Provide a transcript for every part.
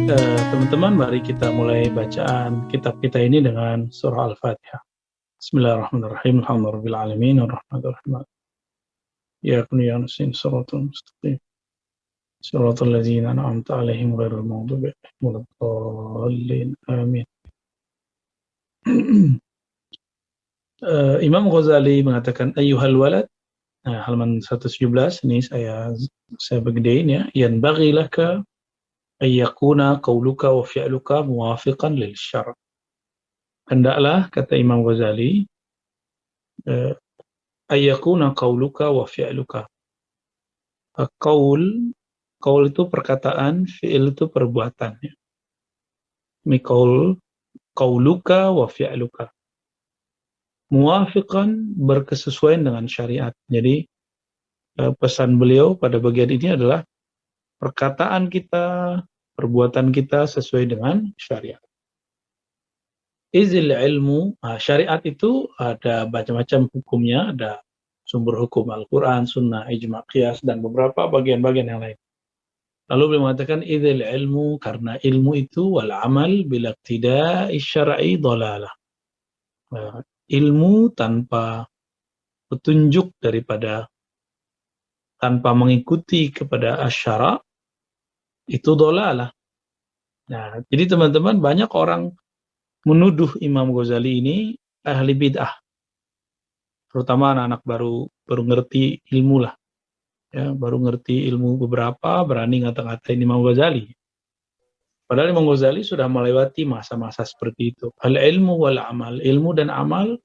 Teman-teman, mari kita mulai bacaan kitab kita ini dengan surah Al-Fatihah. Bismillahirrahmanirrahim. Alhamdulillahirabbil alamin, arrahmanirrahim. Ya kun ya nasin siratal mustaqim. Siratal ladzina an'amta 'alaihim ghairil maghdubi 'alaihim waladdallin. Amin. Imam Ghazali mengatakan ayyuhal walad. Nah, halaman 117 ini saya begedein ya. Yanbaghi laka ayyakuna qauluka wa fi'luka muwafiqan lil syara'. Hendaklah, kata Imam Ghazali, ayyakuna qauluka wa fi'luka. Qaul itu perkataan, fi'il itu perbuatan. Ini qauluka wa fi'luka. Muwafiqan, berkesesuaian dengan syariat. Jadi pesan beliau pada bagian ini adalah perkataan kita, perbuatan kita sesuai dengan syariat. Izil ilmu, syariat itu ada macam-macam hukumnya, ada sumber hukum Al-Quran, Sunnah, Ijma', Qiyas, dan beberapa bagian-bagian yang lain. Lalu beliau mengatakan izil ilmu, karena ilmu itu wal amal bila iqtida'i syar'i dhalalah. Ilmu tanpa petunjuk tanpa mengikuti kepada asyara' itu dhalalah. Nah, jadi teman-teman, banyak orang menuduh Imam Ghazali ini ahli bid'ah, terutama anak-anak baru ngerti ilmu lah, ya, baru ngerti ilmu beberapa, berani ngata-ngatain Imam Ghazali. Padahal Imam Ghazali sudah melewati masa-masa seperti itu. Al-ilmu wal amal, ilmu dan amal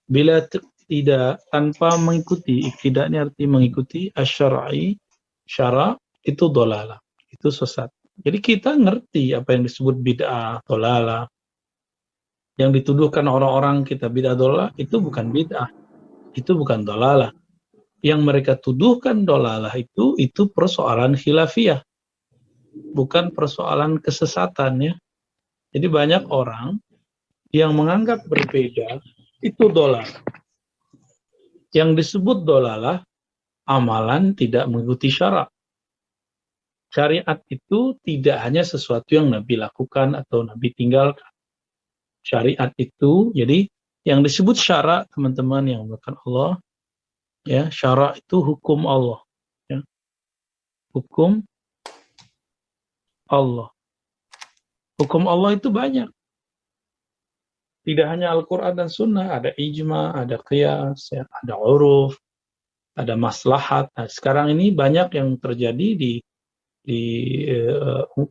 bila tidak tanpa mengikuti, tidak ini arti mengikuti asyara'i, syara' itu dhalalah, itu sesat. Jadi kita ngerti apa yang disebut bid'ah, dhalalah. Yang dituduhkan orang-orang kita bid'ah dhalalah itu bukan bid'ah, itu bukan dhalalah. Yang mereka tuduhkan dhalalah itu persoalan khilafiyah, bukan persoalan kesesatan, ya. Jadi banyak orang yang menganggap berbeda itu dhalalah. Yang disebut dhalalah amalan tidak mengikuti syara'. Syariat itu tidak hanya sesuatu yang Nabi lakukan atau Nabi tinggalkan. Syariat itu, jadi yang disebut syara', teman-teman yang dimuliakan Allah, ya, syara' itu hukum Allah, ya. Hukum Allah. Hukum Allah itu banyak. Tidak hanya Al-Quran dan Sunnah, ada ijma', ada qiyas, ya, ada uruf, ada maslahat. Nah, sekarang ini banyak yang terjadi di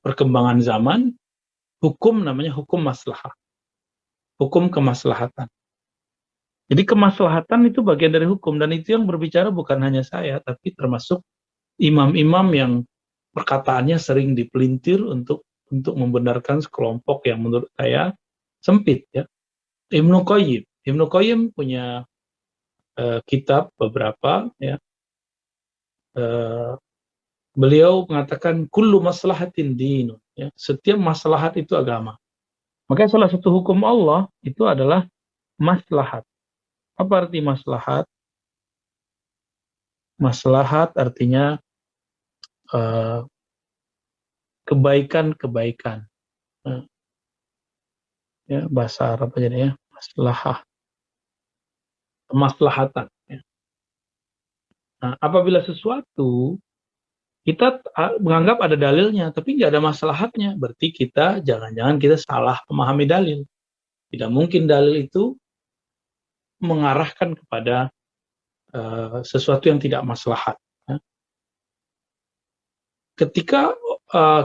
perkembangan zaman, hukum namanya hukum maslahah, hukum kemaslahatan. Jadi kemaslahatan itu bagian dari hukum, dan itu yang berbicara bukan hanya saya, tapi termasuk imam-imam yang perkataannya sering dipelintir untuk membenarkan sekelompok yang menurut saya sempit, ya. Ibnu Qayyim punya kitab beberapa, ya. Beliau mengatakan kullu maslahatin dinun, ya. Setiap maslahat itu agama. Maka salah satu hukum Allah itu adalah maslahat. Apa arti maslahat? Maslahat artinya kebaikan-kebaikan. Ya, bahasa Arab aja ya, maslahah. Kemaslahatan, ya. Nah, apabila sesuatu kita menganggap ada dalilnya, tapi nggak ada maslahatnya, berarti kita jangan-jangan kita salah memahami dalil. Tidak mungkin dalil itu mengarahkan kepada sesuatu yang tidak maslahat. Ya. Ketika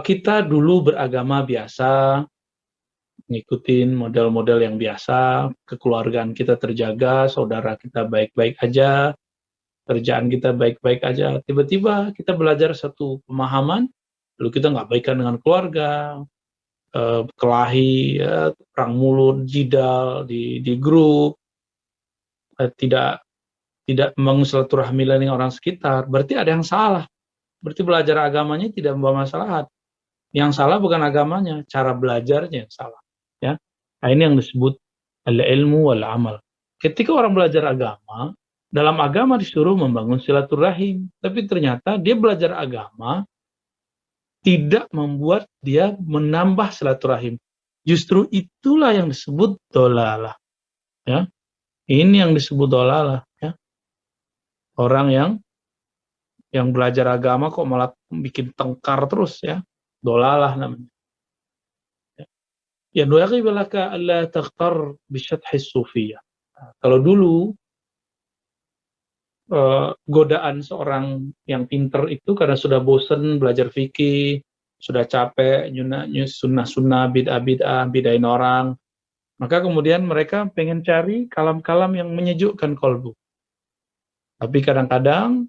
kita dulu beragama biasa, ngikutin model-model yang biasa, kekeluargaan kita terjaga, saudara kita baik-baik aja, kerjaan kita baik-baik aja, tiba-tiba kita belajar satu pemahaman, lalu kita nggak baikan dengan keluarga, kelahi, ya, perang mulut, jidal di grup, tidak membangun silaturahmi dengan orang sekitar, berarti ada yang salah. Berarti belajar agamanya tidak membawa maslahat. Yang salah bukan agamanya, cara belajarnya yang salah, ya. Nah, ini yang disebut al-ilmu wal amal. Ketika orang belajar agama, dalam agama disuruh membangun silaturahim, tapi ternyata dia belajar agama tidak membuat dia menambah silaturahim. Justru itulah yang disebut dolalah. Ya, ini yang disebut dolalah. Ya, orang yang belajar agama kok malah bikin tengkar terus, ya, dolalah namanya. Ya, nu'aqi bilaka alla taghtar bisyadhi sufiyah. Kalau dulu godaan seorang yang pinter itu karena sudah bosen belajar fikih, sudah capek sunnah-sunnah, bid'ah-bid'ah, bid'ahin orang, maka kemudian mereka pengen cari kalam-kalam yang menyejukkan kolbu. Tapi kadang-kadang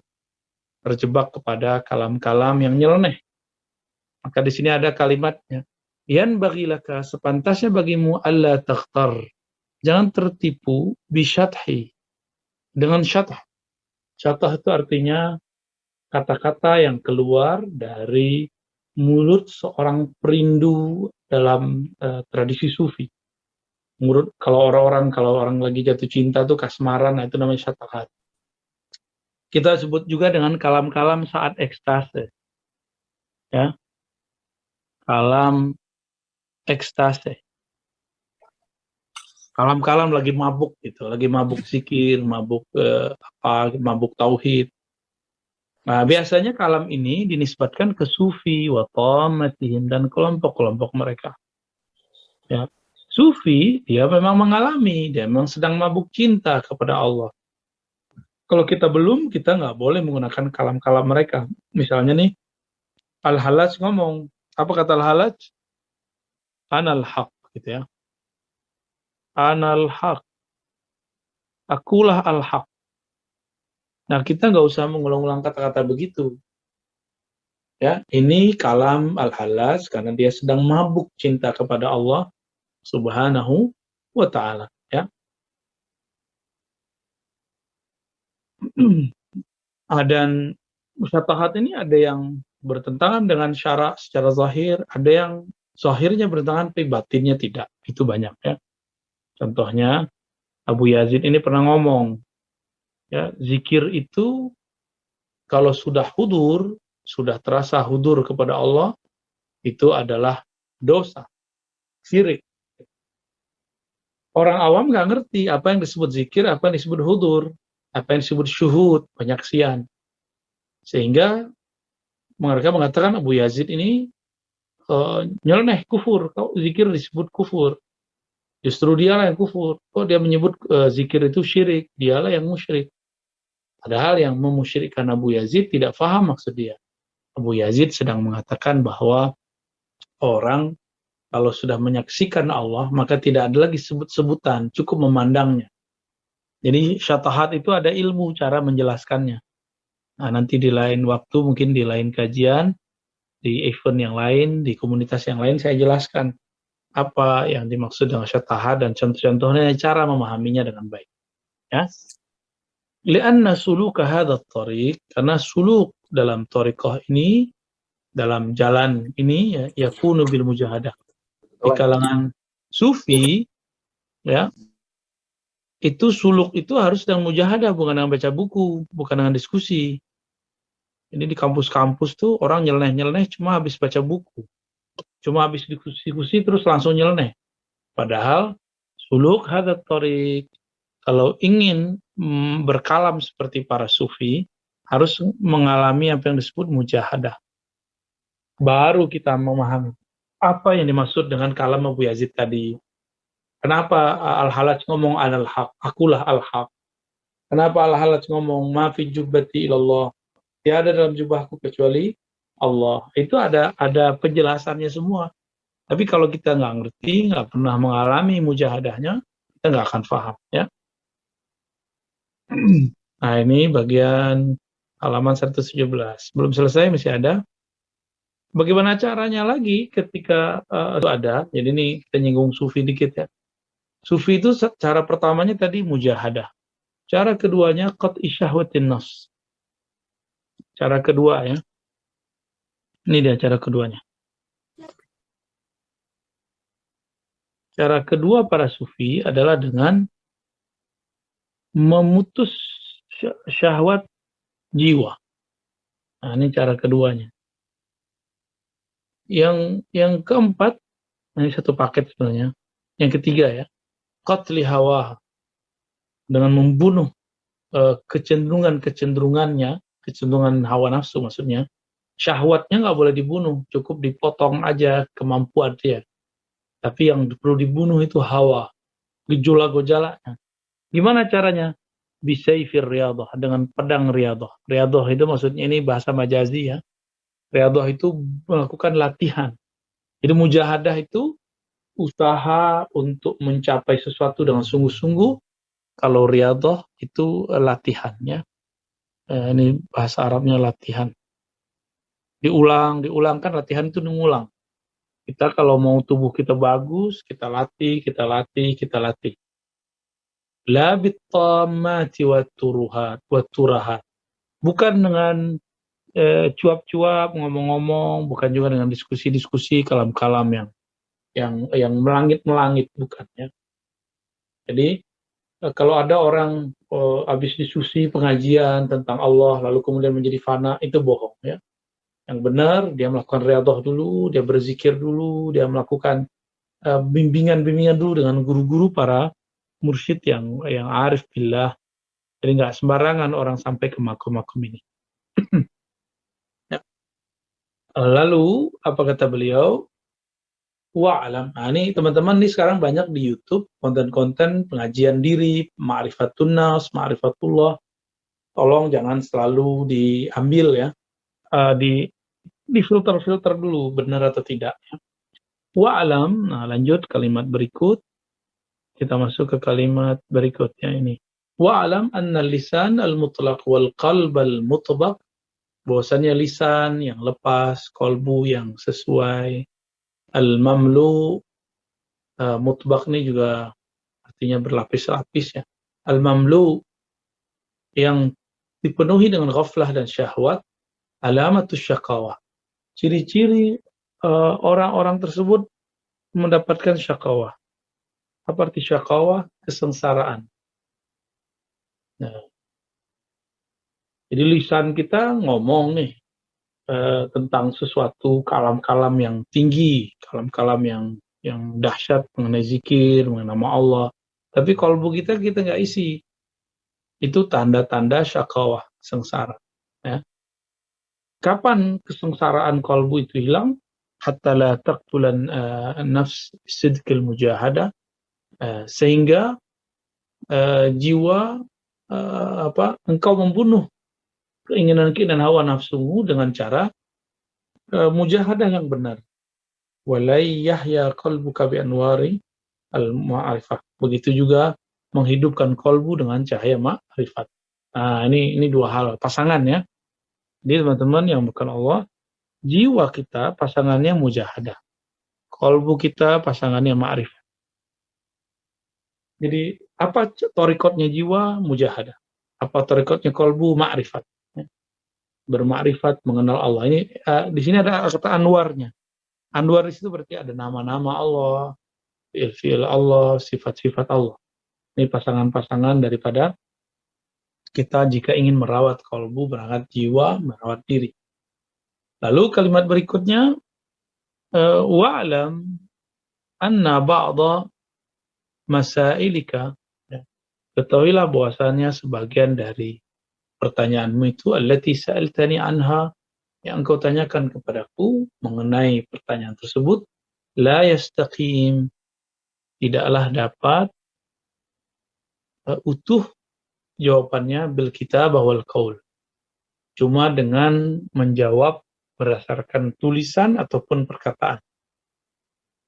terjebak kepada kalam-kalam yang nyeleneh. Maka di sini ada kalimatnya, yan bagilaka, sepantasnya bagimu alla takhtar, jangan tertipu bisyadhi, dengan syadh. Syadh itu artinya kata-kata yang keluar dari mulut seorang perindu dalam tradisi sufi. Kalau orang lagi jatuh cinta tuh kasmaran, nah itu namanya syatahat. Kita sebut juga dengan kalam-kalam saat ekstase, ya, kalam ekstase. Kalam-kalam lagi mabuk gitu, lagi mabuk zikir, mabuk mabuk tauhid. Nah, biasanya kalam ini dinisbatkan ke sufi wa tamatihim dan kelompok-kelompok mereka. Ya. Sufi dia memang mengalami, dia memang sedang mabuk cinta kepada Allah. Kalau kita belum, kita nggak boleh menggunakan kalam-kalam mereka. Misalnya nih, Al-Hallaj ngomong, apa kata Al-Hallaj? Anal haq, gitu ya. Anal haq, akulah al-haq. Nah, kita nggak usah mengulang-ulang kata-kata begitu. Ya, ini kalam Al-Hallaj karena dia sedang mabuk cinta kepada Allah Subhanahu wa ta'ala, ya. Dan musyatahat ini ada yang bertentangan dengan syara secara zahir, ada yang zahirnya bertentangan tapi batinnya tidak. Itu banyak, ya. Contohnya Abu Yazid ini pernah ngomong, ya, zikir itu kalau sudah hudur, sudah terasa hudur kepada Allah, itu adalah dosa, syirik. Orang awam nggak ngerti apa yang disebut zikir, apa yang disebut hudur, apa yang disebut syuhud, penyaksian. Sehingga mereka mengatakan Abu Yazid ini nyeleneh, kufur. Kalau zikir disebut kufur, justru dialah yang kufur. Kok dia menyebut zikir itu syirik, dialah yang musyrik. Padahal yang memusyrikkan Abu Yazid tidak faham maksud dia. Abu Yazid sedang mengatakan bahwa orang kalau sudah menyaksikan Allah, maka tidak ada lagi sebut-sebutan, cukup memandangnya. Jadi syatahat itu ada ilmu, cara menjelaskannya. Nah, nanti di lain waktu, mungkin di lain kajian, di event yang lain, di komunitas yang lain, saya jelaskan apa yang dimaksud dengan syatahat dan contoh-contohnya, cara memahaminya dengan baik. Ya. Lianna suluka hadha tariq, karena suluk dalam tariqah ini, dalam jalan ini, ya, yakunu bil mujahadah. Di kalangan sufi, ya, itu suluk itu harus dengan mujahadah, bukan dengan baca buku, bukan dengan diskusi. Ini di kampus-kampus tuh orang nyeleneh-nyeleneh cuma habis baca buku, cuma habis diskusi terus langsung nyeleneh. Padahal suluk hadat tariq, kalau ingin berkalam seperti para sufi, harus mengalami apa yang disebut mujahadah. Baru kita memahami apa yang dimaksud dengan kalam Abu Yazid tadi. Kenapa Al-Hallaj ngomong anal haq, akulah al-haq. Kenapa Al-Hallaj ngomong ma fi jubbati ilallah, tiada dalam jubahku kecuali Allah. Itu ada penjelasannya semua. Tapi kalau kita nggak ngerti, nggak pernah mengalami mujahadahnya, kita nggak akan paham, ya. Nah, ini bagian halaman 117. Belum selesai, masih ada. Bagaimana caranya lagi ketika itu ada? Jadi ini kita nyinggung sufi dikit, ya. Sufi itu cara pertamanya tadi mujahadah. Cara keduanya qat'i syahwatin nafs. Cara kedua, ya. Ini dia cara keduanya. Cara kedua para sufi adalah dengan memutus syahwat jiwa. Nah, ini cara keduanya. Yang keempat, ini satu paket sebenarnya. Yang ketiga ya, qatli hawa, dengan membunuh kecenderungan hawa nafsu maksudnya. Syahwatnya nggak boleh dibunuh, cukup dipotong aja kemampuan dia. Tapi yang perlu dibunuh itu hawa, gejolak-gejolaknya. Gimana caranya? Bisayfir riyadhah, dengan pedang riyadhah. Riyadhah itu maksudnya ini bahasa majazi ya. Riyadhah itu melakukan latihan. Jadi mujahadah itu usaha untuk mencapai sesuatu dengan sungguh-sungguh. Kalau riyadhah itu latihannya. Ini bahasa Arabnya latihan. Diulang kan latihan itu mengulang. Kita kalau mau tubuh kita bagus, kita latih. La bittammati watturahat. Bukan dengan cuap-cuap, ngomong-ngomong, bukan juga dengan diskusi-diskusi kalam-kalam yang melangit-melangit, bukan ya. Jadi kalau ada orang habis diskusi pengajian tentang Allah lalu kemudian menjadi fana, itu bohong ya. Yang benar dia melakukan riyadhah dulu, dia berzikir dulu, dia melakukan bimbingan dulu dengan guru-guru para mursyid yang arif billah. Jadi nggak sembarangan orang sampai ke makom-makom ini. Ya. Lalu apa kata beliau? Wa'alam. Nah, ini teman-teman nih sekarang banyak di YouTube konten-konten pengajian diri, ma'rifatun nas, ma'rifatullah. Tolong jangan selalu diambil ya, di filter dulu benar atau tidak. Wa'alam. Nah, lanjut kalimat berikut. Kita masuk ke kalimat berikutnya ini. Wa'alam anna lisan al-mutlaq wal qalb al-mutbaq. Bahwasanya lisan yang lepas, kolbu yang sesuai, al-mamlu, mutbaq ini juga artinya berlapis-lapis ya. Al-mamlu yang dipenuhi dengan ghaflah dan syahwat, alamatus syaqawah. Ciri-ciri orang-orang tersebut mendapatkan syaqawah. Apa arti syaqawah? Kesengsaraan. Nah, jadi lisan kita ngomong nih tentang sesuatu kalam-kalam yang tinggi, kalam-kalam yang dahsyat mengenai zikir, mengenai nama Allah. Tapi kalbu kita nggak isi. Itu tanda-tanda syaqawah, sengsara. Ya. Kapan kesengsaraan kalbu itu hilang? Hatta la taqtulan nafs sidqil mujahadah, sehingga jiwa engkau membunuh keinginan hawa nafsumu dengan cara mujahadah yang benar. Walai yahya qalbuka bi anwari al-ma'rifah. Begitu juga menghidupkan kolbu dengan cahaya ma'rifat. Nah, ini dua hal pasangan ya. Jadi teman-teman yang bukan Allah, jiwa kita pasangannya mujahadah. Kolbu kita pasangannya ma'rifat. Jadi apa torikotnya jiwa? Mujahadah. Apa torikotnya kolbu? Ma'rifat. Bermakrifat, mengenal Allah. Ini di sini ada kata anwarnya. Anwar di situ berarti ada nama-nama Allah, fi'il Allah, sifat-sifat Allah. Ini pasangan-pasangan daripada kita jika ingin merawat kalbu, merawat jiwa, merawat diri. Lalu kalimat berikutnya, wa'alam anna ba'da masailika. Ketahuilah bahwasannya sebagian dari pertanyaanmu itu allati sa'altani anha, yang engkau tanyakan kepadaku mengenai pertanyaan tersebut, la yastaqim, tidaklah dapat utuh jawabannya bil kitabah wal qaul, cuma dengan menjawab berdasarkan tulisan ataupun perkataan.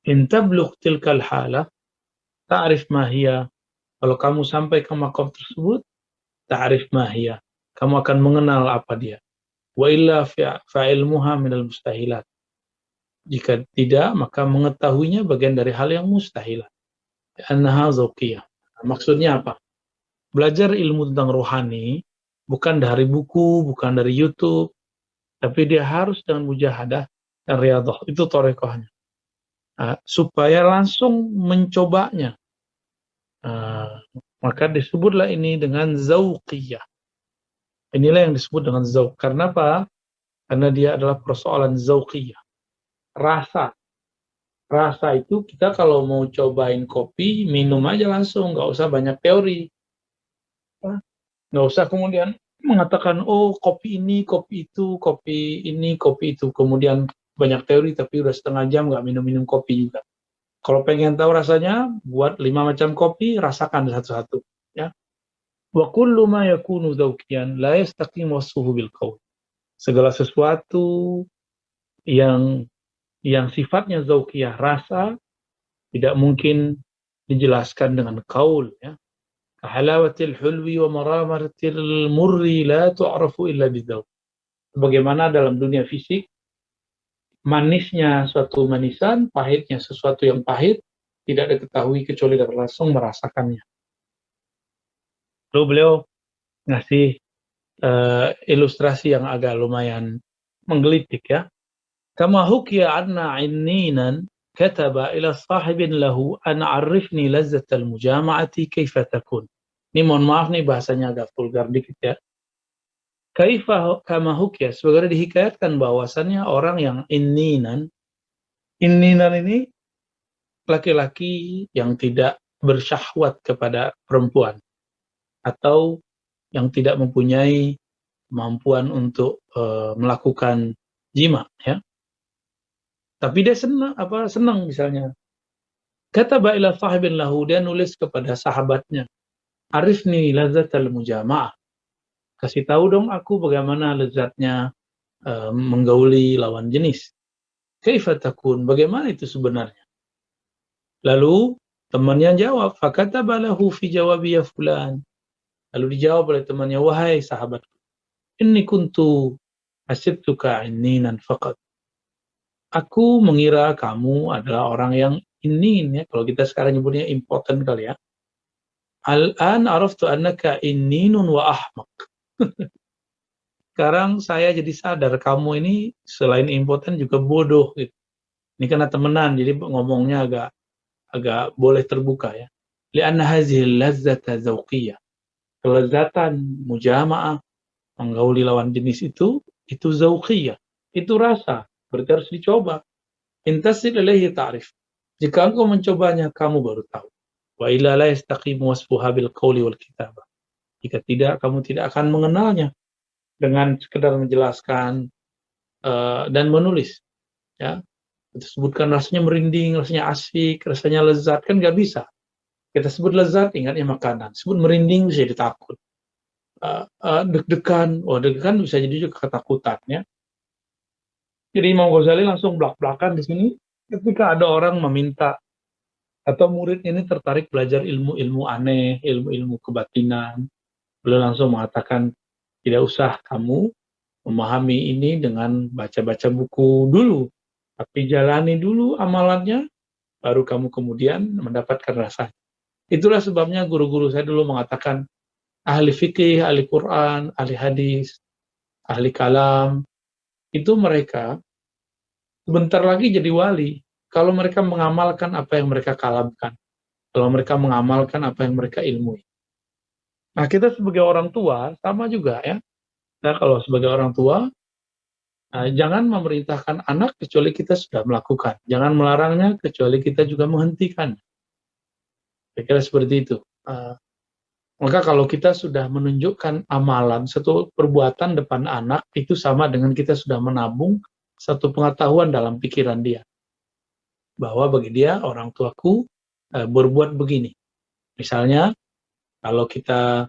In tablugh tilkal halah ta'rif ma hiya, kalau kamu sampai ke makom tersebut, ta'rif ma hiya, kamu akan mengenal apa dia. Wa illa fa'ilmuha minal mustahilat, jika tidak maka mengetahuinya bagian dari hal yang mustahilat. Annaha zawqiyah. Maksudnya apa? Belajar ilmu tentang rohani bukan dari buku, bukan dari YouTube, tapi dia harus dengan mujahadah dan riyadhah. Itu thariqahnya. Supaya langsung mencobanya. Maka disebutlah ini dengan zawqiyah. Inilah yang disebut dengan zauq. Karena apa? Karena dia adalah persoalan zauqiyah. rasa. Rasa itu kita kalau mau cobain kopi, minum aja langsung, nggak usah banyak teori. Nggak usah kemudian mengatakan, oh kopi ini, kopi itu, kopi ini, kopi itu. Kemudian banyak teori, tapi udah setengah jam nggak minum-minum kopi juga. Kalau pengen tahu rasanya, buat 5 macam kopi, rasakan satu-satu. Ya. Wa kullu ma yakunu dzauqiyan la yastaqim wasfuhu bil qaul. Segala sesuatu yang sifatnya zauqiyah, rasa, tidak mungkin dijelaskan dengan qaul, ya. Halawatil hulwi wa maramatil murri la tu'rafu illa bidzauq. Bagaimana dalam dunia fisik, manisnya suatu manisan, pahitnya sesuatu yang pahit, tidak diketahui kecuali dari langsung merasakannya. Lalu beliau ngasih ilustrasi yang agak lumayan menggelitik, ya. Kama hukiya anna inninan kataba ila sahibin lahu an arifni lazzatal mujama'ati kaifa takun. Ini mohon maaf nih bahasanya agak vulgar dikit, ya. Kaifa kama hukiya, sebagaimana dihikayatkan bahwasannya orang yang inninan ini laki-laki yang tidak bersyahwat kepada perempuan atau yang tidak mempunyai kemampuan untuk melakukan jima, ya. Tapi dia senang misalnya. Kataba ila sahibin lahu, dia nulis kepada sahabatnya, arifni lazzatal mujama'ah. Kasih tahu dong aku bagaimana lezatnya menggauli lawan jenis. Kaifa takun, bagaimana itu sebenarnya? Lalu temannya jawab, fakataba lahu fi jawabi ya fulan. Lalu dijawab oleh temannya, wahai sahabatku, inni kuntu hasibtuka inninan faqat. Aku mengira kamu adalah orang yang innin, ya. Kalau kita sekarang nyebutnya impotent kali, ya. Al-an araftu annaka inninun wa ahmaq. Sekarang saya jadi sadar kamu ini selain impotent juga bodoh, gitu. Ini karena temenan, jadi ngomongnya agak boleh terbuka, ya. Li'anna hazihil lazzata zauqiyah. Kelezatan mujama'ah, menggauli lawan jenis itu zauqiyah. Itu rasa, berarti harus dicoba. Intasil ilaihi ta'rif. Jika engkau mencobanya, kamu baru tahu. Wa illa la yastaqimu wasfuha bil qawli wal kitabah. Jika tidak, kamu tidak akan mengenalnya dengan sekedar menjelaskan dan menulis, ya. Kita sebutkan rasanya merinding, rasanya asik, rasanya lezat, kan nggak bisa. Kita sebut lezat, ingatnya makanan. Sebut merinding, bisa jadi takut. Deg-degan, deg-degan bisa jadi juga ketakutan, ya. Jadi Imam Ghazali langsung belak-belakan di sini ketika ada orang meminta atau muridnya ini tertarik belajar ilmu-ilmu aneh, ilmu-ilmu kebatinan. Beliau langsung mengatakan, tidak usah kamu memahami ini dengan baca-baca buku dulu, tapi jalani dulu amalannya, baru kamu kemudian mendapatkan rasanya. Itulah sebabnya guru-guru saya dulu mengatakan, ahli fikih, ahli Quran, ahli hadis, ahli kalam, itu mereka sebentar lagi jadi wali kalau mereka mengamalkan apa yang mereka kalamkan, kalau mereka mengamalkan apa yang mereka ilmui. Nah, kita sebagai orang tua sama juga, ya. Nah, kalau sebagai orang tua, jangan memerintahkan anak kecuali kita sudah melakukan, jangan melarangnya kecuali kita juga menghentikan. Saya kira seperti itu. Maka kalau kita sudah menunjukkan amalan, satu perbuatan depan anak, itu sama dengan kita sudah menabung satu pengetahuan dalam pikiran dia. Bahwa bagi dia, orang tuaku berbuat begini. Misalnya, kalau kita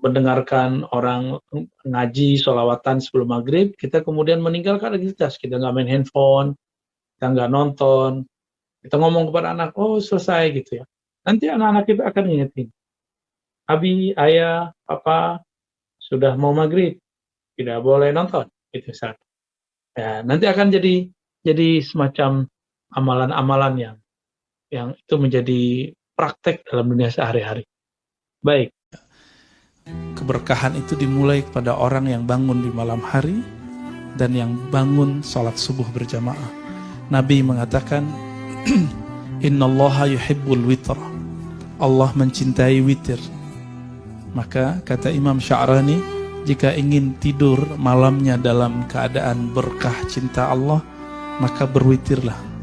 mendengarkan orang ngaji, sholawatan sebelum maghrib, kita kemudian meninggalkan aktivitas. Kita nggak main handphone, kita nggak nonton, kita ngomong kepada anak, oh selesai gitu, ya. Nanti anak-anak kita akan ingetin. Abi, ayah, papa, sudah mau maghrib, tidak boleh nonton, itu saat. Ya, nanti akan jadi semacam amalan-amalan yang itu menjadi praktek dalam dunia sehari-hari. Baik. Keberkahan itu dimulai kepada orang yang bangun di malam hari dan yang bangun sholat subuh berjamaah. Nabi mengatakan, Innallaha yuhibbul witra. Allah mencintai witir. Maka kata Imam Sya'rani, jika ingin tidur malamnya dalam keadaan berkah cinta Allah, maka berwitirlah